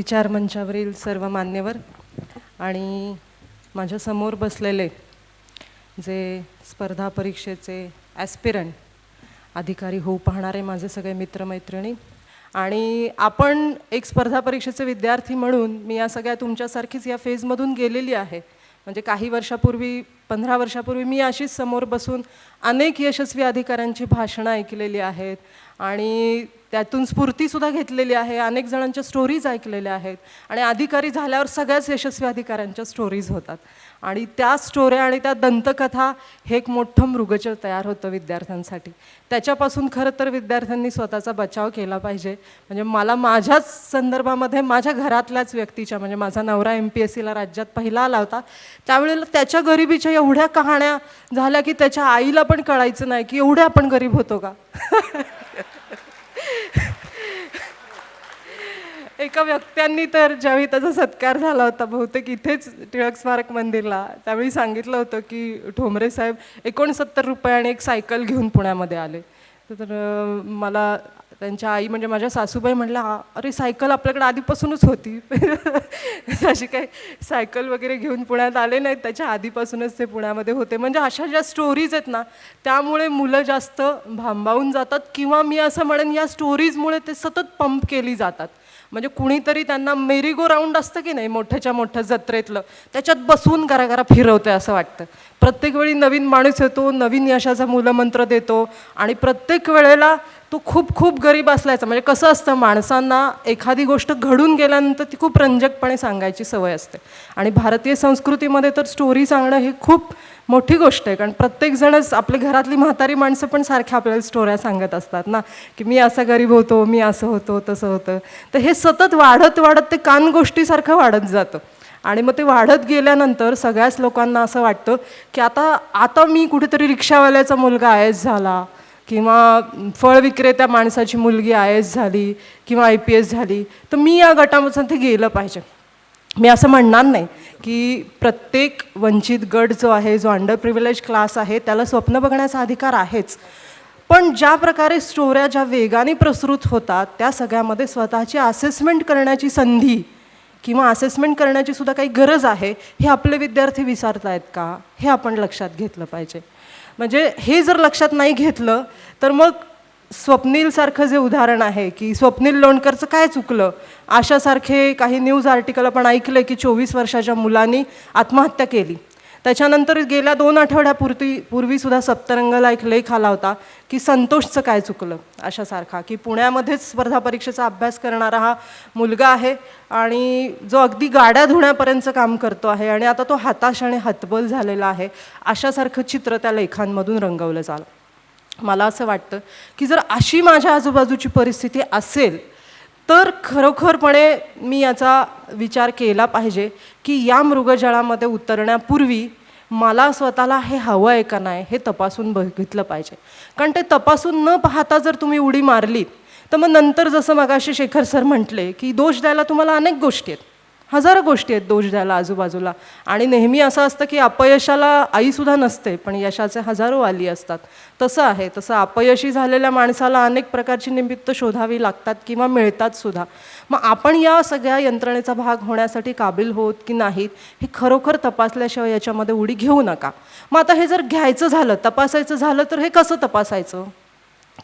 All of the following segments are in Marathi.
विचारमंचावरील सर्व मान्यवर आणि माझ्यासमोर बसलेले जे स्पर्धा परीक्षेचे ॲस्पिरंट अधिकारी होऊ पाहणारे माझे सगळे मित्रमैत्रिणी आणि आपण एक स्पर्धा परीक्षेचे विद्यार्थी म्हणून मी या सगळ्या तुमच्यासारखीच या फेजमधून गेलेली आहे. म्हणजे काही वर्षापूर्वी 15 वर्षापूर्वी मी अशीच समोर बसून अनेक यशस्वी अधिकाऱ्यांची भाषणं ऐकलेली आहेत आणि त्यातून स्फूर्तीसुद्धा घेतलेली आहे. अनेक जणांच्या स्टोरीज ऐकलेल्या आहेत आणि अधिकारी झाल्यावर सगळ्याच यशस्वी अधिकाऱ्यांच्या स्टोरीज होतात आणि त्या स्टोऱ्या आणि त्या दंतकथा हे एक मोठं मृगजळ तयार होतं विद्यार्थ्यांसाठी. त्याच्यापासून खरं तर विद्यार्थ्यांनी स्वतःचा बचाव केला पाहिजे. म्हणजे मला माझ्याच संदर्भामध्ये माझ्या घरातल्याच व्यक्तीच्या म्हणजे माझा नवरा MPSCला राज्यात पहिला आला होता त्यावेळेला त्याच्या गरिबीच्या एवढ्या कहाण्या झाल्या की त्याच्या आईला पण कळायचं नाही की एवढे आपण गरीब होतो का. एका व्यक्त्यांनी तर ज्यावेळी त्याचा सत्कार झाला होता बहुतेक इथेच टिळक स्मारक मंदिरला त्यावेळी सांगितलं होतं की ठोंबरे साहेब 69 रुपये आणि एक सायकल घेऊन पुण्यामध्ये आले. तर मला त्यांच्या आई म्हणजे माझ्या सासूबाई म्हटल्या अरे सायकल आपल्याकडे आधीपासूनच होती. अशी काही सायकल वगैरे घेऊन पुण्यात आले नाहीत, त्याच्या आधीपासूनच ते पुण्यामध्ये होते. म्हणजे अशा ज्या स्टोरीज आहेत ना त्यामुळे मुलं जास्त भांबावून जातात किंवा मी असं म्हणेन या स्टोरीजमुळे ते सतत पंप केली जातात. म्हणजे कुणीतरी त्यांना मेरी गो राऊंड असतं की नाही मोठ्याच्या मोठ्या जत्रेतलं त्याच्यात बसून घराघरा फिरवते असं वाटतं. प्रत्येक वेळी नवीन माणूस येतो, नवीन यशाचा मूलमंत्र देतो आणि प्रत्येक वेळेला तो खूप खूप गरीब असल्याचं म्हणजे कसं असतं माणसांना एखादी गोष्ट घडून गेल्यानंतर ती खूप रंजकपणे सांगायची सवय असते आणि भारतीय संस्कृतीमध्ये तर स्टोरी सांगणं ही खूप मोठी गोष्ट आहे. कारण प्रत्येकजणच आपल्या घरातली म्हातारी माणसं पण सारख्या आपल्याला स्टोऱ्या सांगत असतात ना की मी असा गरीब होतो, मी असं होतो, तसं होतं. तर हे सतत वाढत वाढत ते कान गोष्टीसारखं वाढत जातं आणि मग ते वाढत गेल्यानंतर सगळ्याच लोकांना असं वाटतं की आता मी कुठेतरी रिक्षावाल्याचा मुलगा IAS झाला किंवा फळ विक्रेत्या माणसाची मुलगी IAS झाली किंवा IPS झाली तर मी या गटामधून ते गेलं पाहिजे. मी असं म्हणणार नाही की प्रत्येक वंचित गट जो आहे जो अंडर प्रिव्हिलेज क्लास आहे त्याला स्वप्न बघण्याचा अधिकार आहेच. पण ज्या प्रकारे स्टोऱ्या ज्या वेगाने प्रसृत होतात त्या सगळ्यामध्ये स्वतःची असेसमेंट करण्याची संधी किंवा असेसमेंट करण्याची सुद्धा काही गरज आहे हे आपले विद्यार्थी विसरत आहेत का हे आपण लक्षात घेतलं पाहिजे. म्हणजे हे जर लक्षात नाही घेतलं तर मग स्वप्नीलसारखं जे उदाहरण आहे की स्वप्नील लोणकरचं काय चुकलं अशासारखे काही न्यूज आर्टिकल आपण ऐकले की 24 वर्षाच्या मुलांनी आत्महत्या केली. त्याच्यानंतर गेल्या 2 आठवड्यापूर्वीसुद्धा सप्तरंगला एक लेख आला होता की संतोषचं काय चुकलं अशासारखा की पुण्यामध्येच स्पर्धा परीक्षेचा अभ्यास करणारा हा मुलगा आहे आणि जो अगदी गाड्या धुण्यापर्यंतचं काम करतो आहे आणि आता तो हताश आणि हतबल झालेला आहे अशासारखं चित्र त्या लेखांमधून रंगवलं झालं. मला असं वाटतं की जर अशी माझ्या आजूबाजूची परिस्थिती असेल तर खरोखरपणे मी याचा विचार केला पाहिजे की या मृगजळामध्ये उतरण्यापूर्वी मला स्वतःला हे हवं आहे का नाही हे तपासून बघितलं पाहिजे. कारण ते तपासून न पाहता जर तुम्ही उडी मारलीत तर मग नंतर जसं मगाशी शेखर सर म्हटले की दोष द्यायला तुम्हाला अनेक गोष्टी आहेत, हजारो गोष्टी आहेत दोष द्यायला आजूबाजूला आणि नेहमी असं असतं की अपयशाला आईसुद्धा नसते पण यशाचे हजारो वाली असतात. तसं आहे, तसं अपयशी झालेल्या माणसाला अनेक प्रकारची निमित्त शोधावी लागतात किंवा मिळतात सुद्धा. मग आपण या सगळ्या यंत्रणेचा भाग होण्यासाठी काबिल होत की नाहीत हे खरोखर तपासल्याशिवाय याच्यामध्ये उडी घेऊ नका. मग आता हे जर घ्यायचं झालं तपासायचं झालं तर हे कसं तपासायचं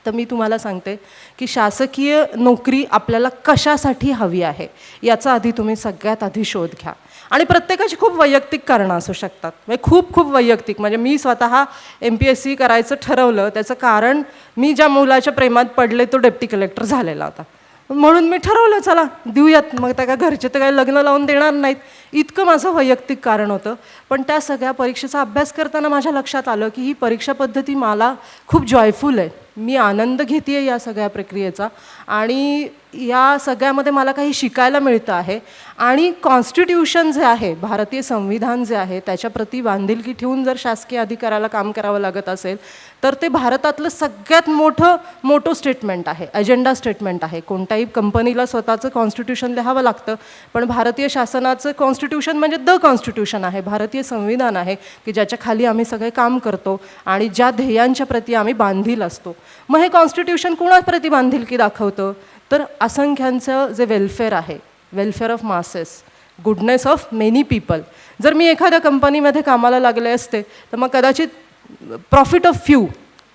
तर मी तुम्हाला सांगते की शासकीय नोकरी आपल्याला कशासाठी हवी आहे याचा आधी तुम्ही सगळ्यात आधी शोध घ्या. आणि प्रत्येकाची खूप वैयक्तिक कारणं असू शकतात म्हणजे खूप खूप वैयक्तिक. म्हणजे मी स्वतः MPSC करायचं ठरवलं त्याचं कारण मी ज्या मुलाच्या प्रेमात पडले तो डेप्टी कलेक्टर झालेला होता म्हणून मी ठरवलं चला देऊयात. मग त्या काय घरचे तर काही लग्न लावून देणार नाहीत इतकं माझं वैयक्तिक कारण होतं. पण त्या सगळ्या परीक्षेचा अभ्यास करताना माझ्या लक्षात आलं की ही परीक्षा पद्धती मला खूप जॉयफुल आहे, मी आनंद घेते आहे या सगळ्या प्रक्रियेचा आणि या सगळ्यामध्ये मला काही शिकायला मिळतं आहे. आणि कॉन्स्टिट्यूशन जे आहे भारतीय संविधान जे आहे त्याच्याप्रती बांधिलकी ठेवून जर शासकीय अधिकाऱ्याला काम करावं लागत असेल तर ते भारतातलं सगळ्यात मोठं स्टेटमेंट आहे, अजेंडा स्टेटमेंट आहे. कोणत्याही कंपनीला स्वतःचं कॉन्स्टिट्यूशन लिहावं लागतं पण भारतीय शासनाचं कॉन्स्टिट्यूशन म्हणजे द कॉन्स्टिट्यूशन आहे, भारतीय संविधान आहे की ज्याच्या खाली आम्ही सगळे काम करतो आणि ज्या ध्येयांच्या प्रती आम्ही बांधील असतो. मग हे कॉन्स्टिट्यूशन कुणाप्रती बांधिलकी दाखवतं तर असंख्यांचं जे वेलफेअर आहे welfare of masses, goodness of many people. जर मी एखाद्या कंपनीमध्ये कामाला लागले असते तर मग कदाचित प्रॉफिट ऑफ फ्यू,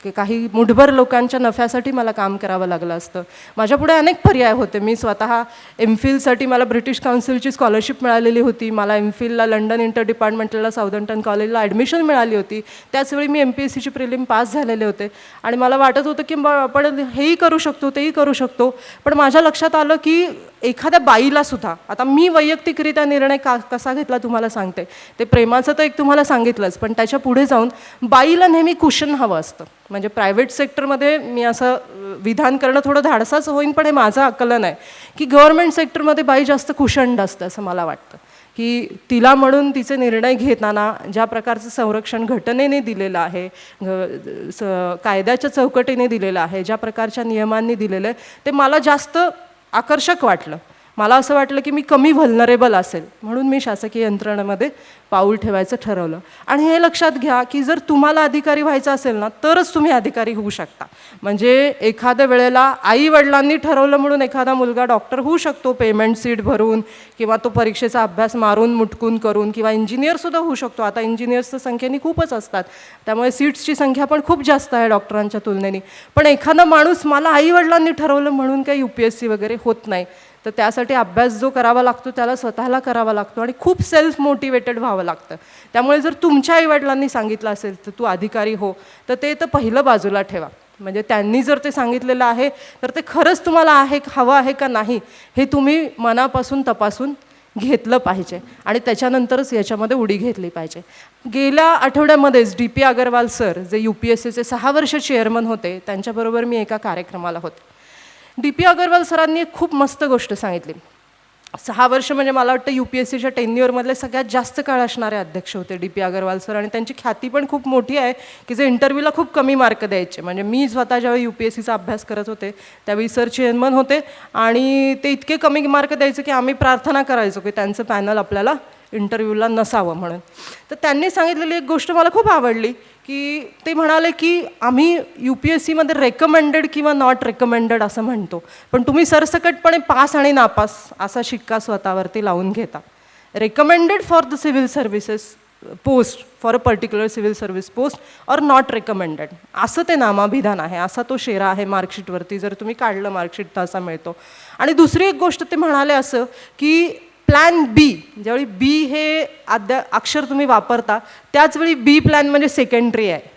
की काही मुठभर लोकांच्या नफ्यासाठी मला काम करावं लागलं असतं. माझ्यापुढे अनेक पर्याय होते. मी स्वतः एमफिलसाठी मला ब्रिटिश काउन्सिलची स्कॉलरशिप मिळालेली होती. मला एमफिलला लंडन इंटर डिपार्टमेंटला साऊदम्प्टन कॉलेजला ॲडमिशन मिळाली होती. त्याचवेळी मी MPSCची प्रिलिम पास झालेले होते आणि मला वाटत होतं की आपण हेही करू शकतो तेही करू शकतो. पण माझ्या लक्षात आलं की एखाद्या बाईलासुद्धा, आता मी वैयक्तिकरित्या निर्णय कसा घेतला तुम्हाला सांगते. ते प्रेमाचं तर एक तुम्हाला सांगितलंच, पण त्याच्या पुढे जाऊन बाईला नेहमी कुशन हवं असतं. म्हणजे प्रायव्हेट सेक्टरमध्ये मी असं विधान करणं थोडं धाडसाच होईन, पण हे माझं आकलन आहे की गव्हर्नमेंट सेक्टरमध्ये बाई जास्त कुशंड असतं असं मला वाटतं. की तिला म्हणून तिचे निर्णय घेताना ज्या प्रकारचं संरक्षण घटनेने दिलेलं आहे, कायद्याच्या चौकटीने दिलेलं आहे, ज्या प्रकारच्या नियमांनी दिलेलं आहे, ते मला जास्त आकर्षक वाटलं. मला असं वाटलं की मी कमी व्हल्नरेबल असेल, म्हणून मी शासकीय यंत्रणेमध्ये पाऊल ठेवायचं ठरवलं. आणि हे लक्षात घ्या की जर तुम्हाला अधिकारी व्हायचं असेल ना तरच तुम्ही अधिकारी होऊ शकता. म्हणजे एखाद्या वेळेला आई वडिलांनी ठरवलं म्हणून एखादा मुलगा डॉक्टर होऊ शकतो पेमेंट सीट भरून, किंवा तो परीक्षेचा अभ्यास मारून मुटकून करून, किंवा इंजिनियरसुद्धा होऊ शकतो. आता इंजिनियर्सच्या संख्येने खूपच असतात, त्यामुळे सीट्सची संख्या पण खूप जास्त आहे डॉक्टरांच्या तुलनेने. पण एखादा माणूस मला आई वडिलांनी ठरवलं म्हणून काही UPSC वगैरे होत नाही. तर त्यासाठी अभ्यास जो करावा लागतो त्याला स्वतःला करावा लागतो आणि खूप सेल्फ मोटिवेटेड व्हावं लागतं. त्यामुळे जर तुमच्या आईवडिलांनी सांगितलं असेल तर तू अधिकारी हो, तर ते तर पहिलं बाजूला ठेवा. म्हणजे त्यांनी जर ते सांगितलेलं आहे तर ते खरंच तुम्हाला हवं आहे का नाही हे तुम्ही मनापासून तपासून घेतलं पाहिजे आणि त्याच्यानंतरच याच्यामध्ये उडी घेतली पाहिजे. गेल्या आठवड्यामध्येच DP अग्रवाल सर, जे UPSCचे 6 वर्ष चेअरमन होते, त्यांच्याबरोबर मी एका कार्यक्रमाला होते. DP अग्रवाल सरांनी एक खूप मस्त गोष्ट सांगितली. 6 वर्ष म्हणजे मला वाटतं UPSCच्या टेन्युअरमधले सगळ्यात जास्त काळ असणारे अध्यक्ष होते DP अग्रवाल सर. आणि त्यांची ख्याती पण खूप मोठी आहे की जे इंटरव्ह्यूला खूप कमी मार्क द्यायचे. म्हणजे मी स्वतः ज्यावेळी UPSCचा अभ्यास करत होते त्यावेळी सर चेअरमन होते आणि ते इतके कमी मार्क द्यायचे की आम्ही प्रार्थना करायचो की त्यांचं पॅनल आपल्याला इंटरव्ह्यूला नसावं म्हणून. तर त्यांनी सांगितलेली एक गोष्ट मला खूप आवडली की ते म्हणाले की आम्ही UPSCमध्ये रेकमेंडेड किंवा नॉट रेकमेंडेड असं म्हणतो, पण तुम्ही सरसकटपणे पास आणि नापास असा शिक्का स्वतःवरती लावून घेता. Recommended for the civil services post, for a particular civil service post, और नॉट रेकमेंडेड असं ते नामाभिधान आहे, असा तो शेरा आहे मार्कशीटवरती. जर तुम्ही काढलं मार्कशीट तर असा मिळतो. आणि दुसरी एक गोष्ट ते म्हणाले असं की प्लॅन B, ज्यावेळी B हे अक्षर तुम्ही वापरता त्याचवेळी B प्लॅन म्हणजे सेकंडरी आहे.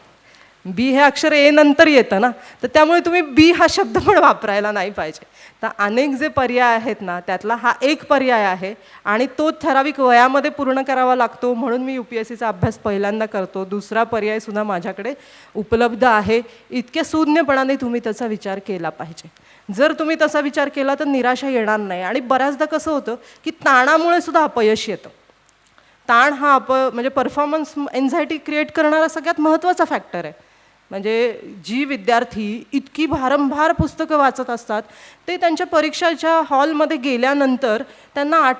B हे अक्षर A नंतर येतं ना, तर त्यामुळे तुम्ही B हा शब्द पण वापरायला नाही पाहिजे. तर अनेक जे पर्याय आहेत ना त्यातला हा एक पर्याय आहे आणि तो ठराविक वयामध्ये पूर्ण करावा लागतो, म्हणून मी UPSCचा अभ्यास पहिल्यांदा करतो. दुसरा पर्यायसुद्धा माझ्याकडे उपलब्ध आहे. इतक्या सूज्ञपणाने तुम्ही त्याचा विचार केला पाहिजे. जर तुम्ही तसा विचार केला तर निराशा येणार नाही. आणि बऱ्याचदा कसं होतं की ताणामुळे सुद्धा अपयश येतं. ताण हा म्हणजे परफॉर्मन्स एन्झायटी क्रिएट करणारा सगळ्यात महत्त्वाचा फॅक्टर आहे. म्हणजे जी विद्यार्थी इतकी भारंभार पुस्तकं वाचत असतात ते त्यांच्या परीक्षाच्या हॉलमध्ये गेल्यानंतर त्यांना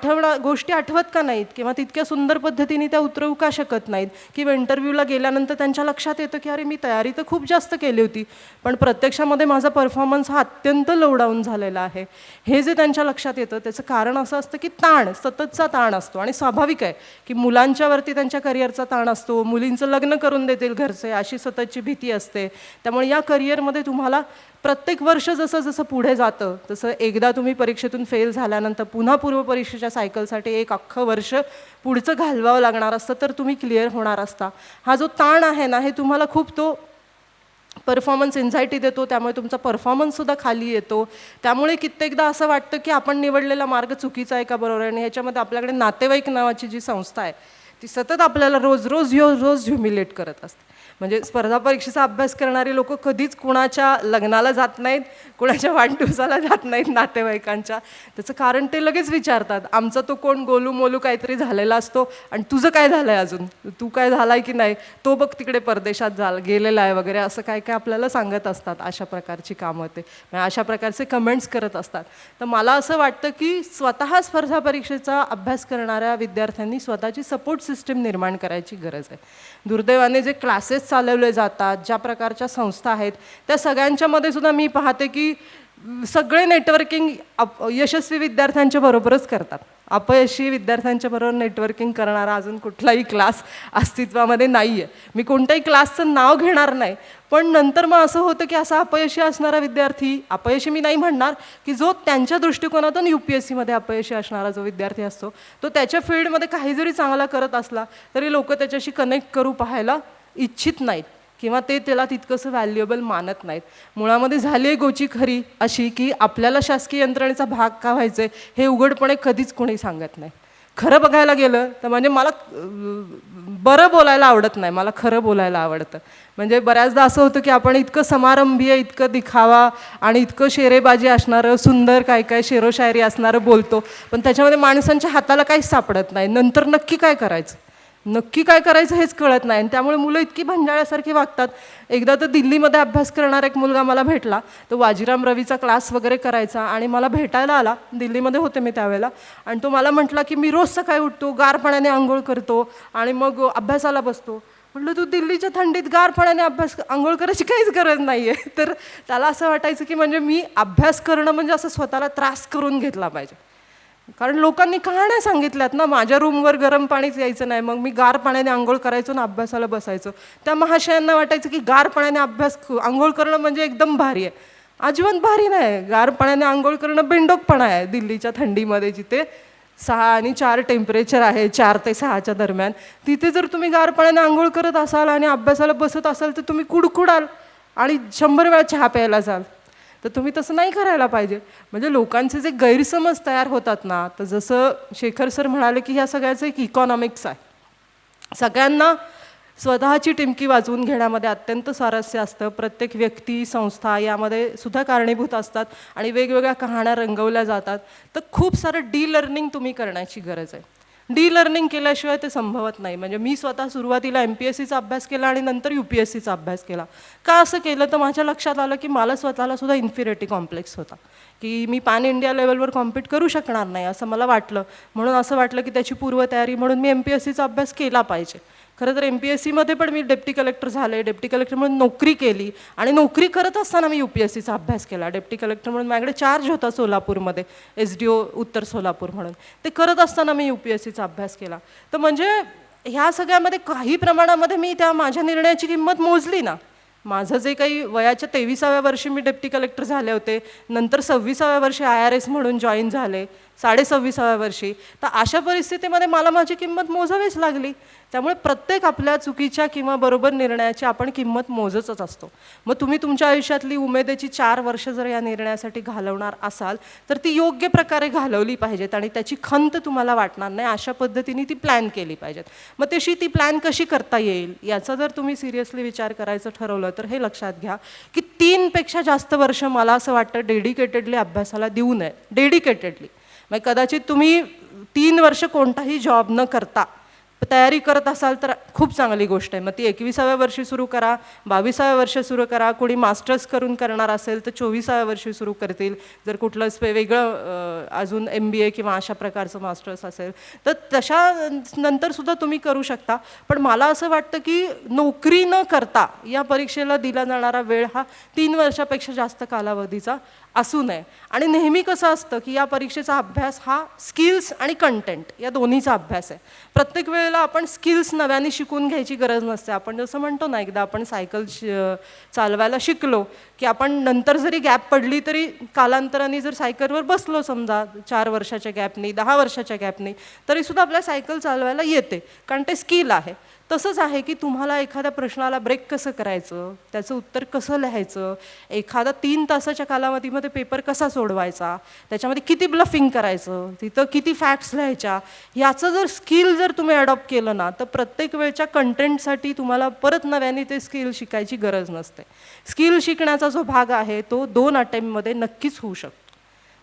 गोष्टी आठवत का नाहीत, किंवा तितक्या सुंदर पद्धतीने त्या उतरवू का शकत नाहीत, किंवा इंटरव्ह्यूला गेल्यानंतर त्यांच्या लक्षात येतं की अरे मी तयारी तर खूप जास्त केली होती पण प्रत्यक्षामध्ये माझा परफॉर्मन्स हा अत्यंत लो डाऊन झालेला आहे. हे जे त्यांच्या लक्षात येतं त्याचं कारण असं असतं की ताण, सततचा ताण असतो. आणि स्वाभाविक आहे की मुलांच्यावरती त्यांच्या करिअरचा ताण असतो, मुलींचं लग्न करून देतील घरचे अशी सततची भीती असते. त्यामुळे या करिअरमध्ये तुम्हाला प्रत्येक वर्ष जसं जसं पुढे जातं तसं एकदा तुम्ही परीक्षेतून फेल झाल्यानंतर पुन्हा पूर्वपरीक्षेच्या सायकलसाठी एक अख्खं वर्ष पुढचं घालवावं लागणार असतं तर तुम्ही क्लिअर होणार असता. हा जो ताण आहे ना हे तुम्हाला खूप तो परफॉर्मन्स एन्झायटी देतो, त्यामुळे तुमचा परफॉर्मन्ससुद्धा खाली येतो. त्यामुळे कित्येकदा असं वाटतं की आपण निवडलेला मार्ग चुकीचा आहे का बरोबर आहे. आणि ह्याच्यामध्ये आपल्याकडे नातेवाईक नावाची जी संस्था आहे ती सतत आपल्याला रोज ह्युमिलेट करत असते. म्हणजे स्पर्धा परीक्षेचा अभ्यास करणारी लोक कधीच कुणाच्या लग्नाला जात नाहीत, कुणाच्या वाढदिवसाला जात नाहीत नातेवाईकांच्या. त्याचं कारण ते लगेच विचारतात, आमचा तो कोण गोलू मोलू काहीतरी झालेला असतो आणि तुझं काय झालं आहे, अजून तू काय झालाय की नाही, तो बघ तिकडे परदेशात गेलेला आहे वगैरे असं काय काय आपल्याला सांगत असतात. अशा प्रकारची कामं ते अशा प्रकारचे कमेंट्स करत असतात. तर मला असं वाटतं की स्वतः स्पर्धा परीक्षेचा अभ्यास करणाऱ्या विद्यार्थ्यांनी स्वतःची सपोर्ट सिस्टीम निर्माण करायची गरज आहे. दुर्दैवाने जे क्लासेस चालवले जातात, ज्या प्रकारच्या संस्था आहेत त्या सगळ्यांच्यामध्ये सुद्धा मी पाहते की सगळे नेटवर्किंग यशस्वी विद्यार्थ्यांच्या बरोबरच करतात. अपयशी विद्यार्थ्यांच्या बरोबर नेटवर्किंग करणारा अजून कुठलाही क्लास अस्तित्वामध्ये नाही आहे. मी कोणत्याही क्लासचं नाव घेणार नाही, पण नंतर मग असं होतं की असा अपयशी असणारा विद्यार्थी, अपयशी मी नाही म्हणणार, की जो त्यांच्या दृष्टिकोनातून UPSCमध्ये अपयशी असणारा जो विद्यार्थी असतो तो त्याच्या फील्डमध्ये काही जरी चांगला करत असला तरी लोक त्याच्याशी कनेक्ट करू पाहायला इच्छित नाहीत किंवा ते त्याला तितकंसं व्हॅल्युएबल मानत नाहीत. मुळामध्ये झाली आहे गोची खरी अशी की आपल्याला शासकीय यंत्रणेचा भाग का व्हायचं आहे हे उघडपणे कधीच कोणी सांगत नाही. खरं बघायला गेलं तर म्हणजे मला बरं बोलायला आवडत नाही, मला खरं बोलायला आवडतं. म्हणजे बऱ्याचदा असं होतं की आपण इतकं समारंभीय, इतकं दिखावा आणि इतकं शेरेबाजी असणारं, सुंदर काय काय शेरोशायरी असणारं बोलतो, पण त्याच्यामध्ये माणसांच्या हाताला काहीच सापडत नाही. नंतर नक्की काय करायचं, नक्की काय करायचं हेच कळत नाही. आणि त्यामुळे मुलं इतकी भंजाळ्यासारखी वागतात. एकदा तर दिल्लीमध्ये अभ्यास करणारा एक मुलगा मला भेटला, तो वाजीराम रवीचा क्लास वगैरे करायचा आणि मला भेटायला आला. दिल्लीमध्ये होते मी त्यावेळेला. आणि तो मला म्हटला की मी रोज सकाळी उठतो, गार पाण्याने आंघोळ करतो आणि मग अभ्यासाला बसतो. म्हटलं तू दिल्लीच्या थंडीत गार पाण्याने आंघोळ करायची काहीच गरज नाही आहे. तर त्याला असं वाटायचं की म्हणजे मी अभ्यास करणं म्हणजे असं स्वतःला त्रास करून घेतला पाहिजे. कारण लोकांनी कहाण्या सांगितल्यात ना, माझ्या रूमवर गरम पाणीच यायचं नाही, मग मी गार पाण्याने आंघोळ करायचो ना अभ्यासाला बसायचो. त्या महाशयांना वाटायचं की गार पाण्याने आंघोळ करणं म्हणजे एकदम भारी आहे. अजिबात भारी नाही. गार पाण्याने आंघोळ करणं बेंडोकपणा आहे. दिल्लीच्या थंडीमध्ये जिथे 6 आणि 4 टेम्परेचर आहे, 4 ते 6च्या दरम्यान, तिथे जर तुम्ही गार पाण्याने आंघोळ करत असाल आणि अभ्यासाला बसत असाल तर तुम्ही कुडकुडाल आणि 100 वेळा चहा प्यायला जाल. तर तुम्ही तसं नाही करायला पाहिजे. म्हणजे लोकांचे जे गैरसमज तयार होतात ना, तर जसं शेखर सर म्हणाले की ह्या सगळ्याचं एक इकॉनॉमिक्स आहे. सगळ्यांना स्वतःची टिमकी वाजवून घेण्यामध्ये अत्यंत स्वारस्य असतं. प्रत्येक व्यक्ती, संस्था यामध्ये सुद्धा कारणीभूत असतात आणि वेगवेगळ्या कहाण्या रंगवल्या जातात. तर खूप सारं लर्निंग तुम्ही करण्याची गरज आहे. लर्निंग केल्याशिवाय ते संभवत नाही. म्हणजे मी स्वतः सुरुवातीला MPSCचा अभ्यास केला आणि नंतर UPSCचा अभ्यास केला. का असं केलं तर माझ्या लक्षात आलं की मला स्वतःला सुद्धा इन्फिरिटी कॉम्प्लेक्स होता, की मी पॅन इंडिया लेवलवर कॉम्पीट करू शकणार नाही असं मला वाटलं. म्हणून असं वाटलं की त्याची पूर्वतयारी म्हणून मी MPSCचा अभ्यास केला पाहिजे. खरं तर MPSCमध्ये पण मी डेप्टी कलेक्टर झाले, डेप्टी कलेक्टर म्हणून नोकरी केली आणि नोकरी करत असताना मी UPSCचा अभ्यास केला. डेप्टी कलेक्टर म्हणून माझ्याकडे चार्ज होता सोलापूरमध्ये, SDO उत्तर सोलापूर म्हणून. ते करत असताना मी UPSCचा अभ्यास केला. तर म्हणजे ह्या सगळ्यामध्ये काही प्रमाणामध्ये मी त्या माझ्या निर्णयाची किंमत मोजली ना. माझं जे काही वयाच्या 23व्या वर्षी मी डेप्टी कलेक्टर झाले होते, नंतर 26व्या वर्षी IRS म्हणून जॉईन झाले, 26व्या वर्षी. तर अशा परिस्थितीमध्ये मला माझी किंमत मोजावीच लागली. त्यामुळे प्रत्येक आपल्या चुकीच्या किंवा बरोबर निर्णयाची आपण किंमत मोजतच असतो. मग तुम्ही तुमच्या आयुष्यातली उमेदीची 4 वर्ष जर या निर्णयासाठी घालवणार असाल तर ती योग्य प्रकारे घालवली पाहिजेत आणि त्याची खंत तुम्हाला वाटणार नाही अशा पद्धतीने ती प्लॅन केली पाहिजेत. मग तशी ती प्लॅन कशी करता येईल याचा जर तुम्ही सिरियसली विचार करायचं ठरवलं तर हे लक्षात घ्या की 3पेक्षा जास्त वर्ष मला असं वाटतं डेडिकेटेडली अभ्यासाला देऊ नये. डेडिकेटेडली म्हणजे कदाचित तुम्ही 3 वर्ष कोणताही जॉब न करता तयारी करत असाल तर खूप चांगली गोष्ट आहे. मग ती 21व्या वर्षी सुरू करा, 22व्या वर्षी सुरू करा. कोणी मास्टर्स करून करणार असेल तर 24व्या वर्षी सुरू करतील. जर कुठलं वेगळं अजून MBA किंवा अशा प्रकारचं मास्टर्स असेल तर तशा नंतरसुद्धा तुम्ही करू शकता. पण मला असं वाटतं की नोकरी न करता या परीक्षेला दिला जाणारा वेळ हा 3 वर्षापेक्षा जास्त कालावधीचा असू नये. आणि नेहमी कसं असतं की या परीक्षेचा अभ्यास हा स्किल्स आणि कंटेंट या दोन्हीचा अभ्यास आहे. प्रत्येक वेळेला आपण स्किल्स नव्याने शिकून घ्यायची गरज नसते. आपण जसं म्हणतो ना, एकदा आपण सायकल चालवायला शिकलो की आपण नंतर जरी गॅप पडली तरी कालांतराने जर सायकलवर बसलो समजा 4 वर्षाच्या गॅपनी, 10 वर्षाच्या गॅपनी, तरीसुद्धा आपल्या सायकल चालवायला येते, कारण ते स्किल आहे. तसंच आहे की तुम्हाला एखाद्या प्रश्नाला ब्रेक कसं करायचं, त्याचं उत्तर कसं लिहायचं, एखादा 3 तासाच्या कालावधीमध्ये पेपर कसा सोडवायचा, त्याच्यामध्ये किती ब्लफिंग करायचं, तिथं किती फॅक्ट्स लिहायच्या, याचं जर स्किल जर तुम्ही अडॉप्ट केलं ना तर प्रत्येक वेळच्या कंटेंटसाठी तुम्हाला परत नव्याने ते स्किल शिकायची गरज नसते. स्किल शिकण्याचा जो भाग आहे तो 2 अटेम्प्टमध्ये नक्कीच होऊ शकतो.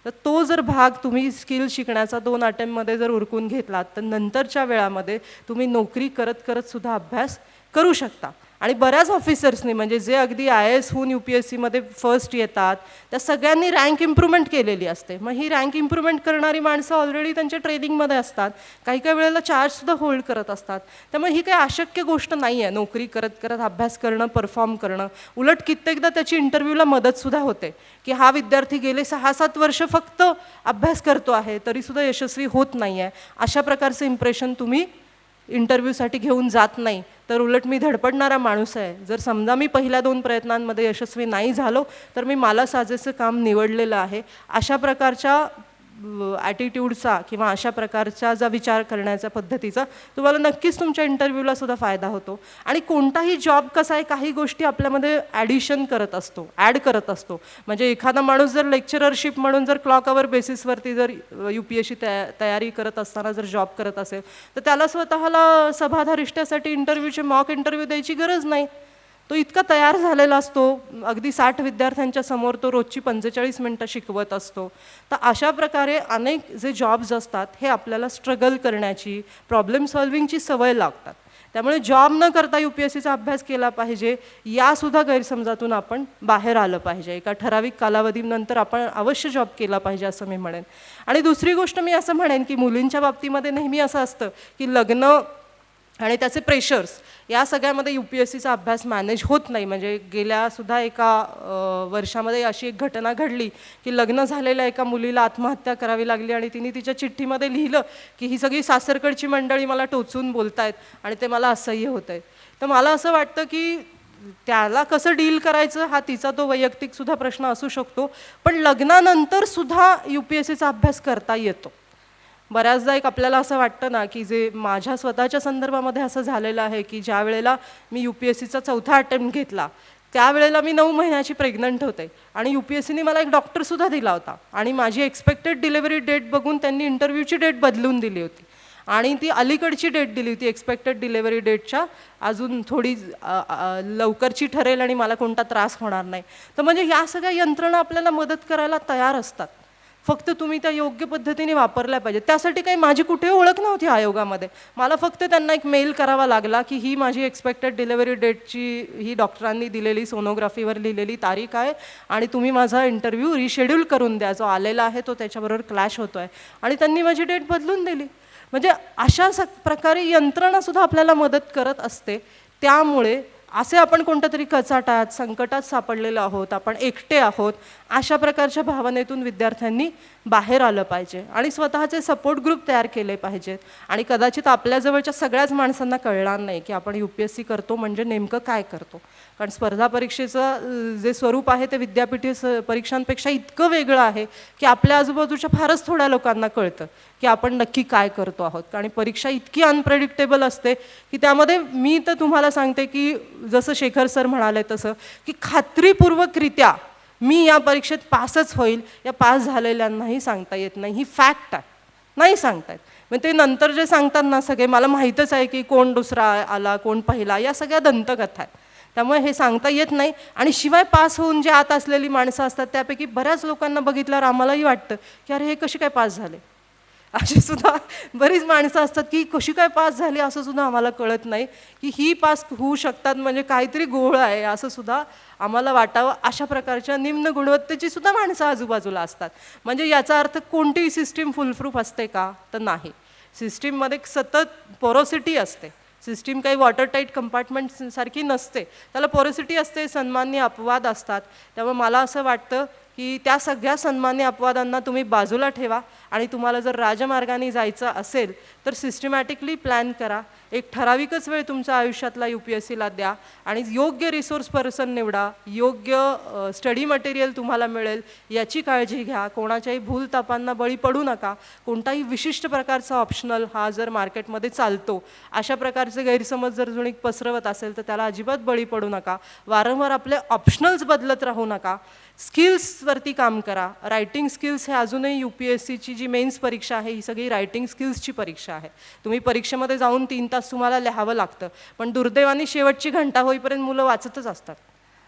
तर तो जर भाग तुम्ही स्किल शिकण्याचा 2 अटेम्प्टमध्ये जर उरकून घेतलात तर नंतरच्या वेळामध्ये तुम्ही नोकरी करत करत सुद्धा अभ्यास करू शकता. आणि बऱ्याच ऑफिसर्सनी म्हणजे जे अगदी IAS होऊन UPSCमध्ये फर्स्ट येतात त्या सगळ्यांनी रँक इम्प्रूव्हमेंट केलेली असते. मग ही रँक इम्प्रूव्हमेंट करणारी माणसं ऑलरेडी त्यांच्या ट्रेनिंगमध्ये असतात, काही काही वेळेला चार्जसुद्धा होल्ड करत असतात. त्यामुळे ही काही अशक्य गोष्ट नाही आहे नोकरी करत करत अभ्यास करणं, परफॉर्म करणं. उलट कित्येकदा त्याची इंटरव्ह्यूला मदतसुद्धा होते की हा विद्यार्थी गेले 6-7 वर्ष फक्त अभ्यास करतो आहे तरीसुद्धा यशस्वी होत नाही आहे, अशा प्रकारचं इम्प्रेशन तुम्ही इंटरव्ह्यूसाठी घेऊन जात नाही, तर उलट मी धडपडणारा माणूस आहे. जर समजा मी पहिल्या 2 प्रयत्नांमध्ये यशस्वी नाही झालो तर मी मला साजेसं काम निवडलेलं आहे, अशा प्रकारच्या ॲटिट्यूडचा किंवा अशा प्रकारचा जा विचार करण्याच्या पद्धतीचा तुम्हाला नक्कीच तुमच्या इंटरव्ह्यूला सुद्धा फायदा होतो. आणि कोणताही जॉब कसा आहे, काही गोष्टी आपल्यामध्ये ॲडिशन करत असतो, ॲड करत असतो. म्हणजे एखादा माणूस जर लेक्चररशिप म्हणून जर क्लॉक आवर बेसिसवरती जर UPSC तयारी करत असताना जर जॉब करत असेल तर त्याला स्वतःला सभाधारिष्ट्यासाठी इंटरव्ह्यूचे मॉक इंटरव्ह्यू द्यायची गरज नाही. तो इतका तयार झालेला असतो, अगदी 60 विद्यार्थ्यांच्या समोर तो रोजची 45 मिनटं शिकवत असतो. तर अशा प्रकारे अनेक जे जॉब्स असतात हे आपल्याला स्ट्रगल करण्याची, प्रॉब्लेम सॉल्विंगची सवय लागतात. त्यामुळे जॉब न करता UPSCचा अभ्यास केला पाहिजे यासुद्धा गैरसमजातून आपण बाहेर आलं पाहिजे. एका ठराविक कालावधीनंतर आपण अवश्य जॉब केला पाहिजे असं मी म्हणेन. आणि दुसरी गोष्ट मी असं म्हणेन की मुलींच्या बाबतीमध्ये नेहमी असं असतं की लग्न आणि त्याचे प्रेशर्स या सगळ्यामध्ये UPSCचा अभ्यास मॅनेज होत नाही. म्हणजे गेल्यासुद्धा एका वर्षामध्ये अशी एक घटना घडली की लग्न झालेल्या एका मुलीला आत्महत्या करावी लागली आणि तिने तिच्या चिठ्ठीमध्ये लिहिलं की ही सगळी सासरकडची मंडळी मला टोचून बोलत आहेत आणि ते मला असह्य होत आहे. तर मला असं वाटतं की त्याला कसं डील करायचं हा तिचा तो वैयक्तिकसुद्धा प्रश्न असू शकतो, पण लग्नानंतर सुद्धा UPSCचा अभ्यास करता येतो. बऱ्याचदा एक आपल्याला असं वाटतं ना की जे माझ्या स्वतःच्या संदर्भामध्ये असं झालेलं आहे की ज्या वेळेला मी UPSCचा 4था अटेम्प्ट घेतला त्यावेळेला मी 9 महिन्याची प्रेग्नंट होते आणि UPSCने मला एक डॉक्टरसुद्धा दिला होता आणि माझी एक्सपेक्टेड डिलिव्हरी डेट बघून त्यांनी इंटरव्ह्यूची डेट बदलून दिली होती आणि ती अलीकडची डेट दिली होती एक्सपेक्टेड डिलिव्हरी डेटच्या अजून थोडी लवकरची ठरेल आणि मला कोणता त्रास होणार नाही. तर म्हणजे या सगळ्या यंत्रणा आपल्याला मदत करायला तयार असतात, फक्त तुम्ही त्या योग्य पद्धतीने वापरल्या पाहिजे. त्यासाठी काही माझी कुठे ओळख नव्हती आयोगामध्ये. मला फक्त त्यांना एक मेल करावा लागला की ही माझी एक्सपेक्टेड डिलिव्हरी डेटची ही डॉक्टरांनी दिलेली सोनोग्राफीवर लिहिलेली तारीख आहे आणि तुम्ही माझा इंटरव्ह्यू रिशेड्यूल करून द्या, जो आलेला आहे तो त्याच्याबरोबर क्लॅश होतो आहे, आणि त्यांनी माझी डेट बदलून दिली. म्हणजे अशा प्रकारे यंत्रणासुद्धा आपल्याला मदत करत असते. त्यामुळे असे आपण कोणत्या तरी कचाटात संकटात सापडलेलो आहोत, आपण एकटे आहोत, अशा प्रकारच्या भावनेतून विद्यार्थ्यांनी बाहेर आलं पाहिजे आणि स्वतःचे सपोर्ट ग्रुप तयार केले पाहिजेत. आणि कदाचित आपल्याजवळच्या सगळ्याच माणसांना कळणार नाही की आपण UPSC करतो म्हणजे नेमकं काय करतो, कारण स्पर्धा परीक्षेचं जे स्वरूप आहे ते विद्यापीठी परीक्षांपेक्षा इतकं वेगळं आहे की आपल्या आजूबाजूच्या फारच थोड्या लोकांना कळतं की आपण नक्की काय करतो आहोत. आणि परीक्षा इतकी अनप्रेडिक्टेबल असते की त्यामध्ये मी तर तुम्हाला सांगते की जसं शेखर सर म्हणाले तसं की खात्रीपूर्वकरित्या मी या परीक्षेत पासच होईल या पास झालेल्यांनाही सांगता येत नाही. ही फॅक्ट आहे, नाही सांगतायत. मग ते नंतर जे सांगतात ना सगळे मला माहीतच आहे की कोण दुसरा आला कोण पहिला, या सगळ्या दंतकथा आहेत. त्यामुळे हे सांगता येत नाही. आणि शिवाय पास होऊन जे आत असलेली माणसं असतात त्यापैकी बऱ्याच लोकांना बघितल्यावर आम्हालाही वाटतं की अरे हे कशी काय पास झाले. अशी सुद्धा बरीच माणसं असतात की कशी काय पास झाली असं सुद्धा आम्हाला कळत नाही, की ही पास होऊ शकतात म्हणजे काहीतरी घोळ आहे असं सुद्धा आम्हाला वाटावं. अशा प्रकारच्या निम्न गुणवत्तेची सुद्धा माणसं आजूबाजूला असतात. म्हणजे याचा अर्थ कोणतीही सिस्टीम फुलप्रूफ असते का, तर नाही. सिस्टीममध्ये सतत पोरोसिटी असते. सिस्टीम काही वॉटरटाईट कंपार्टमेंटसारखी नसते, त्याला पोरोसिटी असते, सन्मान्य अपवाद असतात. त्यामुळे मला असं वाटतं की त्या सगळ्या सन्मान्य अपवादांना तुम्ही बाजूला ठेवा आणि तुम्हाला जर राजमार्गाने जायचं असेल तर सिस्टमॅटिकली प्लॅन करा. एक ठराविकच वेळ तुमच्या आयुष्यातला UPSCला द्या आणि योग्य रिसोर्स पर्सन निवडा, योग्य स्टडी मटेरियल तुम्हाला मिळेल याची काळजी घ्या. कोणाच्याही भूलतापांना बळी पडू नका. कोणताही विशिष्ट प्रकारचा ऑप्शनल हा जर मार्केटमध्ये चालतो अशा प्रकारचे गैरसमज जर जुनी पसरवत असेल तर त्याला अजिबात बळी पडू नका. वारंवार आपले ऑप्शनल्स बदलत राहू नका. स्किल्सवरती काम करा. रायटिंग स्किल्स हे अजूनही UPSCची जी मेन्स परीक्षा आहे ही सगळी रायटिंग स्किल्सची परीक्षा आहे. तुम्ही परीक्षेमध्ये जाऊन 3 तास तुम्हाला लिहावं लागतं, पण दुर्दैवाने शेवटची घंटा होईपर्यंत मुलं वाचतच असतात.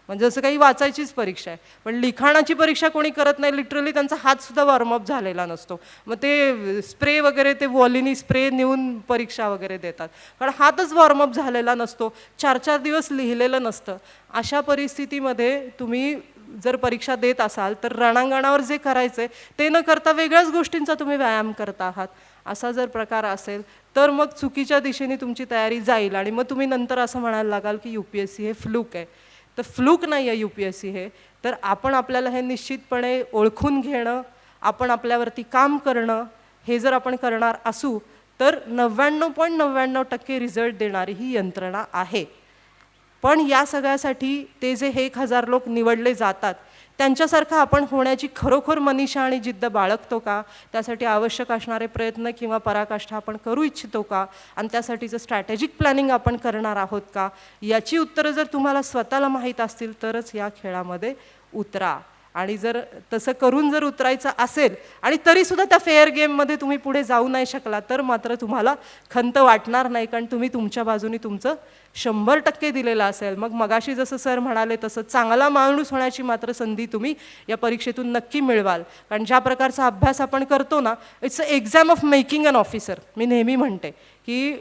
म्हणजे असं काही वाचायचीच परीक्षा आहे, पण लिखाणाची परीक्षा कोणी करत नाही. लिटरली त्यांचा हातसुद्धा वॉर्मअप झालेला नसतो. मग ते स्प्रे वगैरे, ते वॉलिनी स्प्रे नेऊन परीक्षा वगैरे देतात, कारण हातच वॉर्मअप झालेला नसतो, 4-4 दिवस लिहिलेलं नसतं. अशा परिस्थितीमध्ये तुम्ही जर परीक्षा देत असाल तर रणांगणावर जे करायचं आहे ते न करता वेगळ्याच गोष्टींचा तुम्ही व्यायाम करता आहात. असा जर प्रकार असेल तर मग चुकीच्या दिशेने तुमची तयारी जाईल आणि मग तुम्ही नंतर असं म्हणायला लागाल की UPSC हे फ्लूक आहे. तर फ्लूक नाही आहे UPSC हे. तर आपण आपल्याला हे निश्चितपणे ओळखून घेणं, आपण आपल्यावरती काम करणं, हे जर आपण करणार असू तर 99.99% रिझल्ट देणारी ही यंत्रणा आहे. पण या सगळ्यासाठी ते जे 1000 लोक निवडले जातात त्यांच्यासारखं आपण होण्याची खरोखर मनीषा आणि जिद्द बाळगतो का? त्यासाठी आवश्यक असणारे प्रयत्न किंवा पराकाष्ठा आपण करू इच्छितो का? आणि त्यासाठीचं स्ट्रॅटेजिक प्लॅनिंग आपण करणार आहोत का? याची उत्तरं जर तुम्हाला स्वतःला माहीत असतील तरच या खेळामध्ये उतरा. आणि जर तसं करून जर उतरायचं असेल आणि तरीसुद्धा त्या फेअर गेममध्ये तुम्ही पुढे जाऊ नाही शकला तर मात्र तुम्हाला खंत वाटणार नाही, कारण तुम्ही तुमच्या बाजूने तुमचं 100% दिलेलं असेल. मग मगाशी जसं सर म्हणाले तसं चांगला माणूस होण्याची मात्र संधी तुम्ही या परीक्षेतून नक्की मिळवाल. कारण ज्या प्रकारचा अभ्यास आपण करतो ना, it's a exam of making an officer. मी नेहमी म्हणते की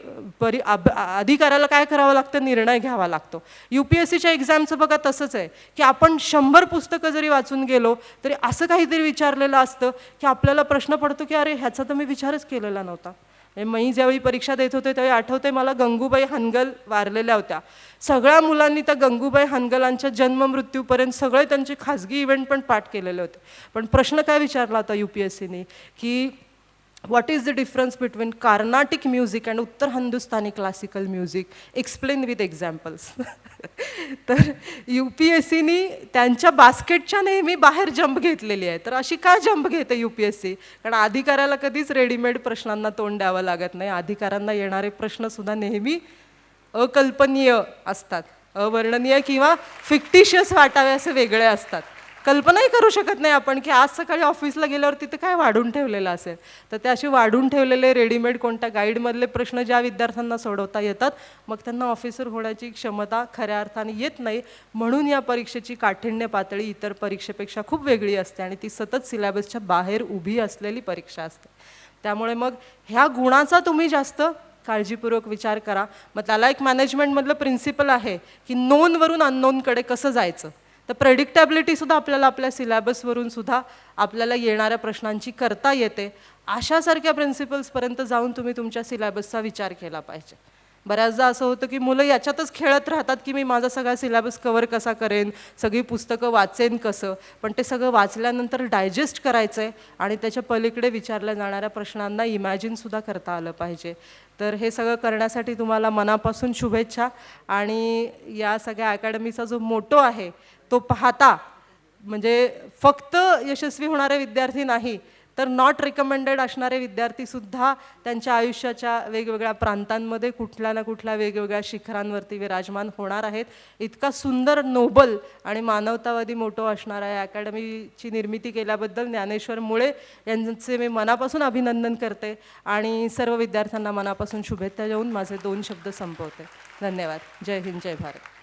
अधिकाऱ्याला काय करावं लागतं, निर्णय घ्यावा लागतो. UPSCच्या एक्झामचं बघा तसंच आहे की आपण 100 पुस्तकं जरी वाचून गेलो तरी असं काहीतरी विचारलेलं असतं की आपल्याला प्रश्न पडतो की अरे ह्याचा तर मी विचारच केलेला नव्हता. मी ज्यावेळी परीक्षा देत होते त्यावेळी आठवते मला गंगूबाई हनगल वारलेल्या होत्या. सगळ्या मुलांनी त्या गंगूबाई हनगलांच्या जन्ममृत्यूपर्यंत सगळे त्यांचे खाजगी इव्हेंट पण पाठ केलेले होते. पण प्रश्न काय विचारला होता UPSCने की what is the difference between Carnatic music and उत्तर Hindustani classical music, explain with examples. तर UPSCनी त्यांच्या बास्केटच्या नेहमी बाहेर जंप घेतलेली आहे. तर अशी का जंप घेते UPSC? कारण अधिकाऱ्याला कधीच रेडीमेड प्रश्नांना तोंड द्यावं लागत नाही. अधिकाऱ्यांना येणारे प्रश्नसुद्धा नेहमी अकल्पनीय असतात, अवर्णनीय किंवा फिक्टिशियस वाटावे असे वेगळे असतात. कल्पनाही करू शकत नाही आपण की आज सकाळी ऑफिसला गेल्यावर तिथे काय वाढून ठेवलेलं असेल. तर ते असे वाढून ठेवलेले रेडीमेड कोणत्या गाईडमधले प्रश्न ज्या विद्यार्थ्यांना सोडवता येतात मग त्यांना ऑफिसर होण्याची क्षमता खऱ्या अर्थाने येत नाही. म्हणून या परीक्षेची काठिण्य पातळी इतर परीक्षेपेक्षा खूप वेगळी असते आणि ती सतत सिलेबसच्या बाहेर उभी असलेली परीक्षा असते. त्यामुळे मग ह्या गुणाचा तुम्ही जास्त काळजीपूर्वक विचार करा. मग त्याला एक मॅनेजमेंटमधलं प्रिन्सिपल आहे की नोनवरून अननोनकडे कसं जायचं. तर प्रेडिक्टॅबिलिटीसुद्धा आपल्याला आपल्या सिलेबसवरून सुद्धा आपल्याला येणाऱ्या प्रश्नांची करता येते. अशासारख्या प्रिन्सिपल्सपर्यंत जाऊन तुम्ही तुमच्या सिलेबसचा विचार केला पाहिजे. बऱ्याचदा असं होतं की मुलं याच्यातच खेळत राहतात की मी माझा सगळा सिलेबस कव्हर कसा करेन, सगळी पुस्तकं वाचेन कसं. पण ते सगळं वाचल्यानंतर डायजेस्ट करायचं आहे आणि त्याच्या पलीकडे विचारल्या जाणाऱ्या प्रश्नांना इमॅजिनसुद्धा करता आलं पाहिजे. तर हे सगळं करण्यासाठी तुम्हाला मनापासून शुभेच्छा. आणि या सगळ्या अकॅडमीचा जो मोटो आहे तो पाहता म्हणजे फक्त यशस्वी होणारे विद्यार्थी नाही तर नॉट रिकमेंडेड असणारे विद्यार्थीसुद्धा त्यांच्या आयुष्याच्या वेगवेगळ्या प्रांतांमध्ये कुठल्या ना कुठल्या वेगवेगळ्या शिखरांवरती विराजमान होणार आहेत. इतका सुंदर, नोबल आणि मानवतावादी मोटो असणाऱ्या या अकॅडमीची निर्मिती केल्याबद्दल ज्ञानेश्वर मुळे यांचे मी मनापासून अभिनंदन करते आणि सर्व विद्यार्थ्यांना मनापासून शुभेच्छा देऊन माझे 2 शब्द संपवते. धन्यवाद. जय हिंद, जय भारत.